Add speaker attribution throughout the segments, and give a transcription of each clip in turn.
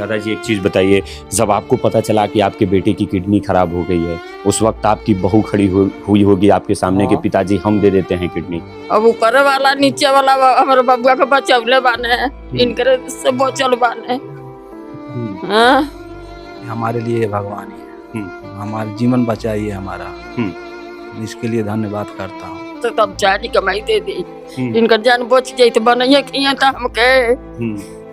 Speaker 1: दादाजी एक चीज बताइए, जब आपको पता चला कि आपके बेटे की किडनी खराब हो गई है, उस वक्त आपकी बहू खड़ी हुई होगी आपके सामने कि पिताजी हम दे देते हैं किडनी।
Speaker 2: अब ऊपर वाला नीचे वाला हमारे बबुआ के बचौले बाने, इनके से बचल बाने। हाँ?
Speaker 3: हमारे लिए भगवान ही है, हमारा जीवन बचाइए हमारा, इसके लिए धन्यवाद करता हूँ।
Speaker 2: तो तब जानी कमाई दे दी, इनका जान बच जाये तो बनाइए किया था हमके,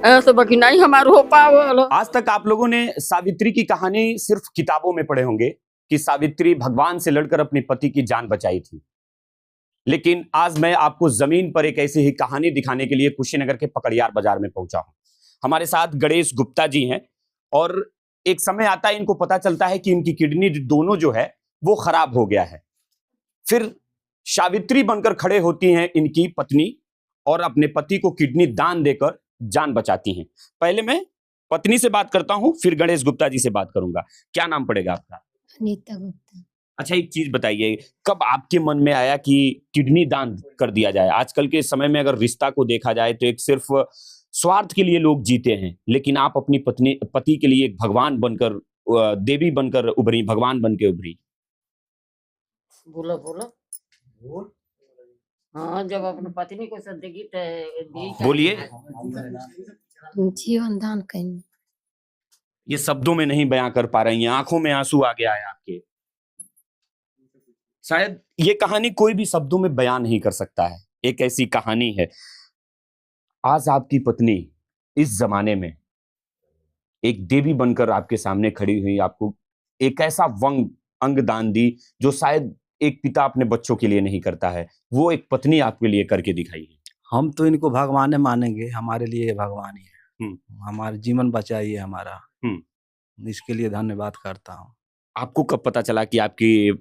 Speaker 2: ऐसे बाकी नहीं हमारे हो पावल।
Speaker 1: आज तक आप लोगों ने सावित्री की कहानी सिर्फ किताबों में पढ़े होंगे कि सावित्री भगवान से लड़कर अपने पति की जान बचाई थी, लेकिन आज मैं आपको जमीन पर एक ऐसी ही कहानी दिखाने के लिए कुशीनगर के पकड़ियार बाजार में पहुंचा हूं। हमारे साथ गणेश गुप्ता जी हैं और एक समय आता है इनको पता चलता है कि इनकी किडनी दोनों जो है वो खराब हो गया है। फिर सावित्री बनकर खड़े होती हैं इनकी पत्नी और अपने पति को किडनी दान देकर जान बचाती हैं। पहले मैं पत्नी से बात करता हूं, फिर गणेश गुप्ता जी से बात करूंगा। क्या नाम पड़ेगा आपका?
Speaker 4: अनीता गुप्ता।
Speaker 1: अच्छा, एक चीज बताइए, कब आपके मन में आया कि किडनी दान कर दिया जाए? आजकल के समय में अगर रिश्ता को देखा जाए तो एक सिर्फ स्वार्थ के लिए लोग जीते हैं, लेकिन आप अपनी पति के लिए एक भगवान बनकर, देवी बनकर उभरी, भगवान बन के उभरी।
Speaker 2: बोलो बोलो बोल। हाँ, जब अपने पत्नी को सद्देगी तो
Speaker 1: बोलिए।
Speaker 4: जीवन दान करें।
Speaker 1: ये शब्दों में नहीं बयां कर पा रही हैं, आंखों में आंसू आ गया है आपके। शायद ये कहानी कोई भी शब्दों में बयान नहीं कर सकता है, एक ऐसी कहानी है। आज आपकी पत्नी इस जमाने में एक देवी बनकर आपके सामने खड़ी हुई, आपको एक ऐसा अंग दान दी जो शायद एक पिता अपने बच्चों के लिए नहीं करता है, वो एक पत्नी आपके लिए करके दिखाई है।
Speaker 3: हम तो इनको भगवान मानेंगे, हमारे लिए भगवान ही है, हमारा जीवन बचाइए हमारा, इसके लिए धन्यवाद करता हूँ।
Speaker 1: आपको कब पता चला कि आपकी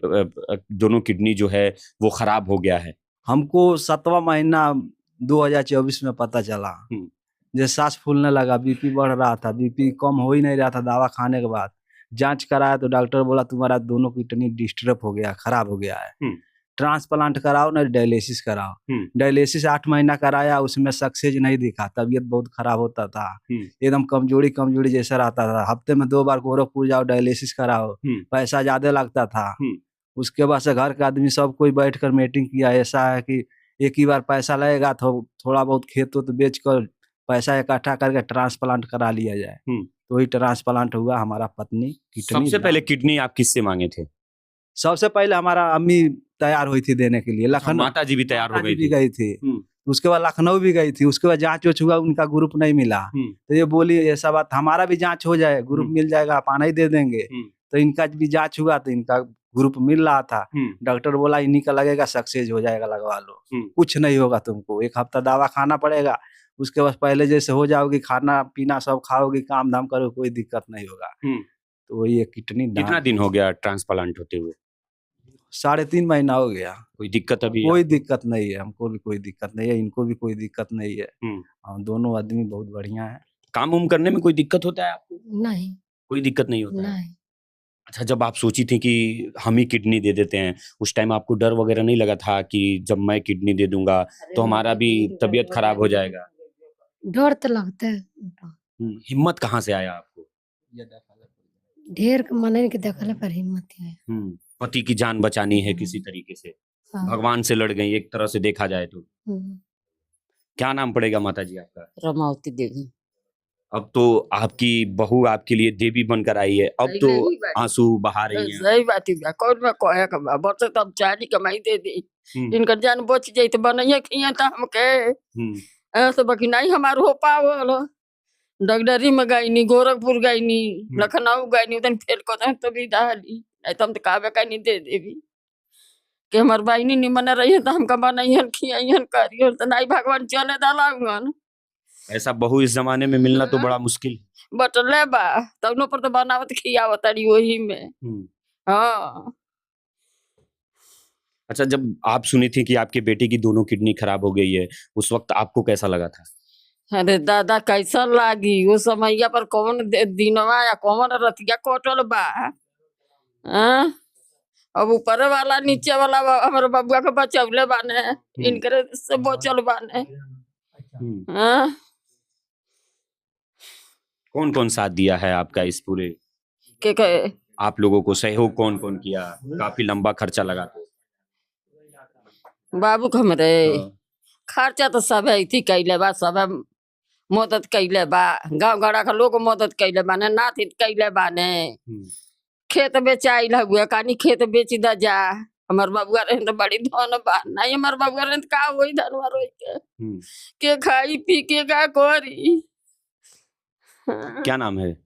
Speaker 1: दोनों किडनी जो है वो खराब हो गया है?
Speaker 3: हमको 7वां महीना 2024 में पता चला। जैसे सांस फूलने लगा, बीपी बढ़ रहा था, बीपी कम हो ही नहीं रहा था। दवा खाने के बाद जांच कराया तो डॉक्टर बोला तुम्हारा दोनों किडनी डिस्टर्ब हो गया, खराब हो गया है, ट्रांसप्लांट कराओ ना डायलिसिस कराओ। डायलिसिस 8 महीना कराया, उसमें सक्सेस नहीं दिखा, तबीयत बहुत खराब होता था, एकदम कमजोरी जैसा रहता था। हफ्ते में 2 बार गोरखपुर जाओ डायलिसिस कराओ, पैसा ज्यादा लगता था। उसके बाद से घर के आदमी सब कोई बैठ कर मीटिंग किया, ऐसा है कि एक ही बार पैसा लगेगा तो थोड़ा बहुत खेत तो बेच कर पैसा इकट्ठा करके ट्रांसप्लांट करा लिया जाए। तो वही ट्रांसप्लांट हुआ। हमारा पत्नी
Speaker 1: सबसे पहले किडनी आप किससे मांगे थे?
Speaker 3: सबसे पहले हमारा अम्मी तैयार हुई थी देने के लिए, लखनऊ।
Speaker 1: माता जी भी तैयार हो
Speaker 3: गई थी। उसके बाद लखनऊ भी गई थी। उसके बाद जांच हुआ, उनका ग्रुप नहीं मिला, तो ये बोली ऐसा बात, हमारा भी जांच हो जाए, ग्रुप मिल जाएगा, आप आना ही दे देंगे। तो इनका भी जांच हुआ तो इनका ग्रुप मिल रहा था। डॉक्टर बोला इन्हीं का लगेगा, सक्सेस हो जाएगा, लगवा लो, कुछ नहीं होगा तुमको, 1 हफ्ता दवा खाना पड़ेगा, उसके बाद पहले जैसे हो जाओगी, खाना पीना सब खाओगी, काम धाम करो, कोई दिक्कत नहीं होगा। तो ये किडनी
Speaker 1: कितना दिन हो गया ट्रांसप्लांट होते हुए?
Speaker 3: 3.5 महीना हो गया।
Speaker 1: कोई दिक्कत अभी?
Speaker 3: कोई दिक्कत नहीं है, हमको भी कोई दिक्कत नहीं है, इनको भी कोई दिक्कत नहीं है। हम दोनों आदमी बहुत बढ़िया है।
Speaker 1: काम उम करने में कोई दिक्कत होता है आपको?
Speaker 4: नहीं,
Speaker 1: कोई दिक्कत नहीं होता
Speaker 4: नहीं।
Speaker 1: है। अच्छा, जब आप सोची थी कि हम ही किडनी दे देते हैं, उस टाइम आपको डर वगैरह नहीं लगा था कि जब मैं किडनी दे दूंगा तो हमारा भी तबीयत खराब हो जाएगा?
Speaker 4: डर तो लगता है।
Speaker 1: हिम्मत कहाँ से आया आपको?
Speaker 4: ढेर मने के देखले पर हिम्मत है।
Speaker 1: पति की जान बचानी है किसी तरीके से, भगवान से लड़ गई एक तरह से देखा जाए तो। क्या नाम पड़ेगा माता जी आपका?
Speaker 2: रमावती देवी।
Speaker 1: अब तो आपकी बहू आपके लिए देवी बनकर आई है, अब तो आंसू बहा रही हैं।
Speaker 2: सही बात है, कौन में कोया का बस तब जानी कमाई दे दी, इनका जान बच जाई तो बनाइए किया था हमके, ऐसे बाकी नहीं हमारे हो पावल। डगडरी में गई नी, गोरखपुर गई नी, लखनऊ गई नी, उधर फेल को तो भी डाली, नहीं तो हम तो कावे का नहीं दे देवी कि हमार बहनी नहीं मना रही है तो हमका बनाइहन खियाइहन करियो, तो नहीं भगवान चले डालाऊंगन।
Speaker 1: ऐसा बहू इस जमाने में मिलना तो बड़ा मुश्किल
Speaker 2: बटले बा तब पर तो बनावत खियावत वही में। हाँ।
Speaker 1: अच्छा, जब आप सुनी थी कि आपके बेटे की दोनों किडनी खराब हो गई है, उस वक्त आपको कैसा लगा था?
Speaker 2: अरे दादा कैसा लागी, वो समैया पर कौन दिनवा या कौन रतिया कोटल बा। अब ऊपर वाला नीचे वाला हमारे बबुआ के बचौले बाने, इनके से बचल बाने।
Speaker 1: कौन कौन साथ दिया है आपका इस पूरे,
Speaker 2: के
Speaker 1: आप लोगों को सहयोग कौन कौन किया? काफी लंबा खर्चा लगा था।
Speaker 2: बाबू को हमरे
Speaker 1: हाँ।
Speaker 2: खर्चा तो सब थी कैले बा, सब मदद कैले बा, गाँव गड़ा के लोग मदद कैले बाने, नाथ कैले बाने। खेत बेचाइल हुए कानी खेत बेची द जा, हमार बबुआ रहे तो बड़ी धन बा, नहीं हमार बबुआ रहे तो का होई धनवा रोई के खाई पी के का करी।
Speaker 1: क्या नाम है?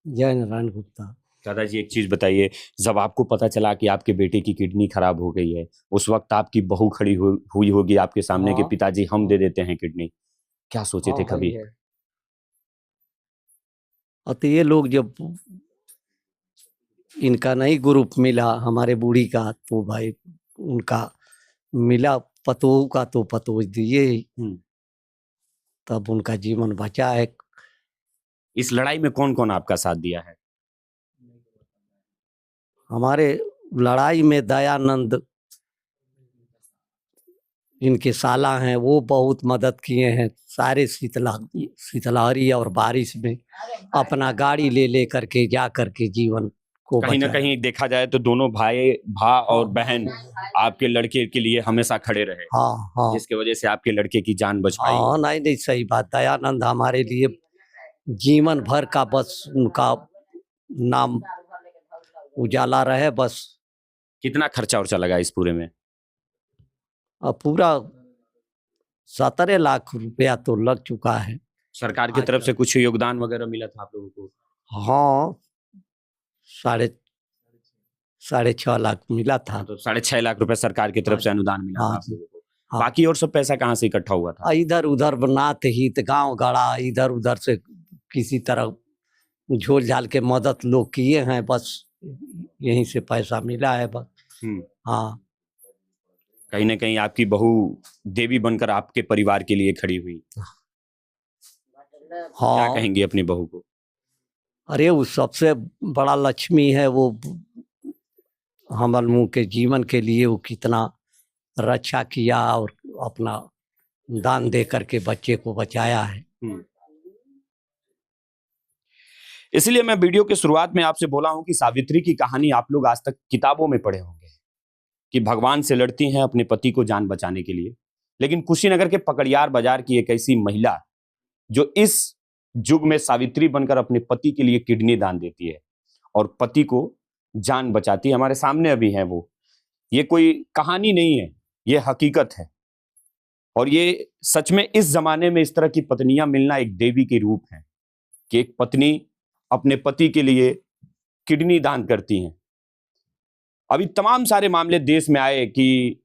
Speaker 5: जय नारायण गुप्ता।
Speaker 1: दादाजी एक चीज बताइए, जब आपको पता चला कि आपके बेटे की किडनी खराब हो गई है, उस वक्त आपकी बहू खड़ी हुई होगी आपके सामने कि
Speaker 5: हाँ।
Speaker 1: पिताजी हम दे देते हैं किडनी, क्या सोचे थे कभी?
Speaker 5: और तो ये लोग जब इनका नहीं ग्रुप मिला हमारे बूढ़ी का, तो भाई उनका मिला पतोह का, तो पतोह दिए, तब उनका जीवन बचा है।
Speaker 1: इस लड़ाई में कौन कौन आपका साथ दिया है?
Speaker 5: हमारे लड़ाई में दयानंद इनके साला हैं, वो बहुत मदद किए हैं। सारे शीतलहरी और बारिश में अपना गाड़ी ले करके जा करके जीवन को
Speaker 1: कहीं ना
Speaker 5: बचाया।
Speaker 1: कहीं देखा जाए तो दोनों भाई और बहन आपके लड़के के लिए हमेशा खड़े रहे,
Speaker 5: हाँ हाँ
Speaker 1: जिसकी वजह से आपके लड़के की जान बच पाई।
Speaker 5: हाँ, नहीं नहीं, सही बात। दयानंद हमारे लिए जीवन भर का बस उनका नाम उजाला रहे बस।
Speaker 1: कितना खर्चा उर्चा लगा इस पूरे में?
Speaker 5: अब पूरा 17 लाख रुपया तो लग चुका है।
Speaker 1: सरकार की तरफ से कुछ योगदान वगैरह मिला था आप लोगों को?
Speaker 5: हाँ, 6.5 लाख मिला था।
Speaker 1: तो 6.5 लाख रुपए सरकार की तरफ से अनुदान मिला था
Speaker 5: हाँ
Speaker 1: आप लोगों को।
Speaker 5: हाँ।
Speaker 1: बाकी और सब पैसा कहाँ से इकट्ठा हुआ था?
Speaker 5: इधर उधर नात हित गांव गड़ा, इधर उधर से किसी तरह झोल झाल के मदद लोग किए हैं, बस यहीं से पैसा मिला है बस। हाँ,
Speaker 1: कहीं ना कहीं आपकी बहू देवी बनकर आपके परिवार के लिए खड़ी हुई। क्या
Speaker 5: हाँ।
Speaker 1: कहेंगे अपनी बहू को?
Speaker 5: अरे वो सबसे बड़ा लक्ष्मी है वो। हमल मुँह के जीवन के लिए वो कितना रक्षा किया और अपना दान दे करके बच्चे को बचाया है।
Speaker 1: इसलिए मैं वीडियो के शुरुआत में आपसे बोला हूं कि सावित्री की कहानी आप लोग आज तक किताबों में पढ़े होंगे कि भगवान से लड़ती हैं अपने पति को जान बचाने के लिए, लेकिन कुशीनगर के पकड़ियार बाजार की एक ऐसी महिला जो इस युग में सावित्री बनकर अपने पति के लिए किडनी दान देती है और पति को जान बचाती है, हमारे सामने अभी है वो। ये कोई कहानी नहीं है, ये हकीकत है। और ये सच में इस जमाने में इस तरह की पत्नियां मिलना एक देवी के रूप है कि एक पत्नी अपने पति के लिए किडनी दान करती हैं। अभी तमाम सारे मामले देश में आए कि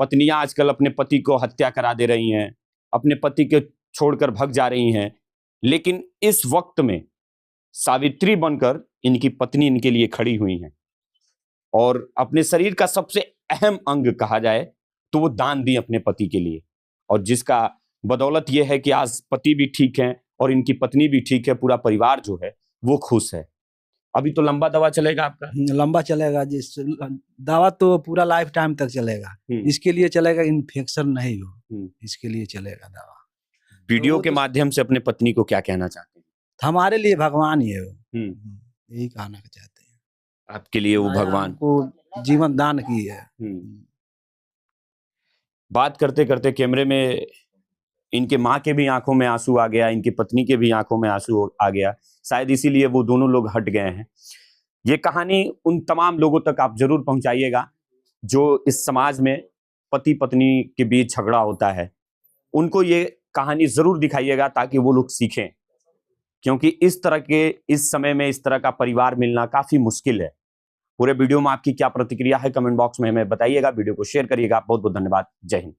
Speaker 1: पत्नियां आजकल अपने पति को हत्या करा दे रही हैं, अपने पति को छोड़कर भाग जा रही हैं, लेकिन इस वक्त में सावित्री बनकर इनकी पत्नी इनके लिए खड़ी हुई हैं और अपने शरीर का सबसे अहम अंग कहा जाए तो वो दान दी अपने पति के लिए, और जिसका बदौलत ये है कि आज पति भी ठीक है और इनकी पत्नी भी ठीक है, पूरा परिवार जो है वो खुश है। अभी तो लंबा दवा चलेगा आपका?
Speaker 3: लंबा चलेगा, जिस दवा तो पूरा लाइफ टाइम तक चलेगा। इसके लिए चलेगा इन्फेक्शन नहीं हो, इसके लिए चलेगा दवा।
Speaker 1: वीडियो के माध्यम से अपने पत्नी को क्या कहना चाहते हैं?
Speaker 3: हमारे लिए भगवान ही है वो, यही कहना चाहते हैं।
Speaker 1: आपके लिए वो भगवान
Speaker 3: को जीवन दान की है।
Speaker 1: बात करते करते कैमरे में इनके माँ के भी आंखों में आंसू आ गया, इनकी पत्नी के भी आंखों में आंसू आ गया, शायद इसीलिए वो दोनों लोग हट गए हैं। ये कहानी उन तमाम लोगों तक आप जरूर पहुंचाइएगा जो इस समाज में पति पत्नी के बीच झगड़ा होता है, उनको ये कहानी जरूर दिखाइएगा ताकि वो लोग सीखें, क्योंकि इस तरह के इस समय में इस तरह का परिवार मिलना काफी मुश्किल है। पूरे वीडियो में आपकी क्या प्रतिक्रिया है कमेंट बॉक्स में हमें बताइएगा, वीडियो को शेयर करिएगा। बहुत बहुत धन्यवाद। जय हिंद।